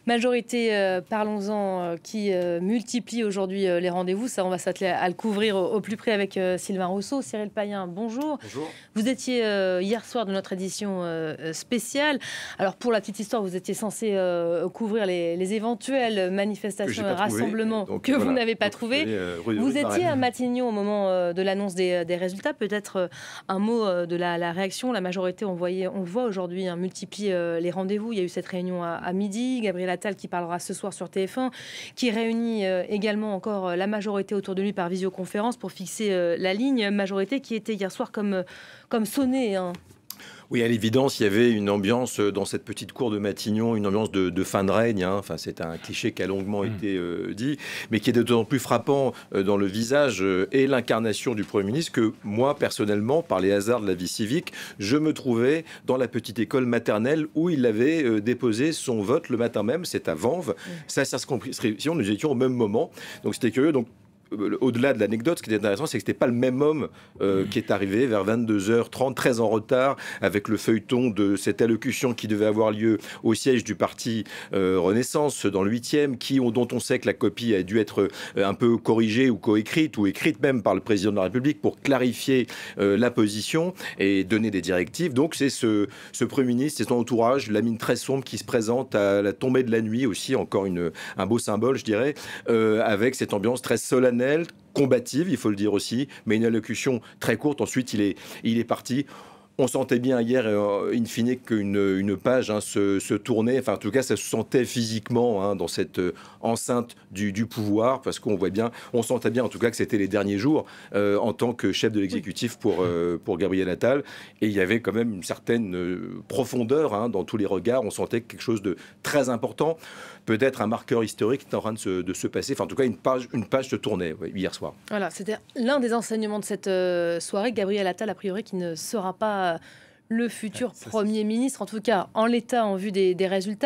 Majorité, parlons-en, qui multiplie aujourd'hui les rendez-vous. Ça, on va s'atteler à le couvrir au plus près avec Sylvain Rousseau. Cyril Payen, bonjour. Bonjour. Vous étiez hier soir de notre édition spéciale. Alors, pour la petite histoire, vous étiez censé couvrir les éventuelles manifestations et rassemblements que vous n'avez pas trouvés. Vous étiez à Matignon au moment de l'annonce des résultats. Peut-être un mot de la réaction. La majorité, on voit aujourd'hui multiplie les rendez-vous. Il y a eu cette réunion à midi. Gabriel Attal qui parlera ce soir sur TF1, qui réunit également encore la majorité autour de lui par visioconférence pour fixer la ligne. Majorité qui était hier soir comme sonnée. Oui, à l'évidence, il y avait une ambiance dans cette petite cour de Matignon, une ambiance de fin de règne. Enfin, c'est un cliché qui a longuement été dit, mais qui est d'autant plus frappant dans le visage et l'incarnation du Premier ministre que moi, personnellement, par les hasards de la vie civique, je me trouvais dans la petite école maternelle où il avait déposé son vote le matin même. C'est à Vanves. Ça circonscription, nous étions au même moment. Donc, c'était curieux. Donc, au-delà de l'anecdote, ce qui est intéressant, c'est que ce n'était pas le même homme qui est arrivé vers 22h30, très en retard, avec le feuilleton de cette allocution qui devait avoir lieu au siège du parti Renaissance, dans le 8e, dont on sait que la copie a dû être un peu corrigée ou coécrite, ou écrite même par le président de la République pour clarifier la position et donner des directives. Donc c'est ce Premier ministre, c'est son entourage, la mine très sombre qui se présente à la tombée de la nuit aussi, encore un beau symbole, je dirais, avec cette ambiance très solennelle, combative, il faut le dire aussi, mais une allocution très courte. Ensuite, il est parti. On sentait bien hier, in fine, qu'une page se tournait. Enfin, en tout cas, ça se sentait physiquement dans cette enceinte du pouvoir, parce qu'on voit bien, on sentait bien en tout cas que c'était les derniers jours en tant que chef de l'exécutif pour Gabriel Attal. Et il y avait quand même une certaine profondeur dans tous les regards. On sentait quelque chose de très important. Peut-être un marqueur historique qui est en train de se passer. Enfin, en tout cas, une page se tournait hier soir. Voilà, c'était l'un des enseignements de cette soirée. Gabriel Attal, a priori, qui ne sera pas le futur Premier ministre, en tout cas en l'état, en vue des résultats.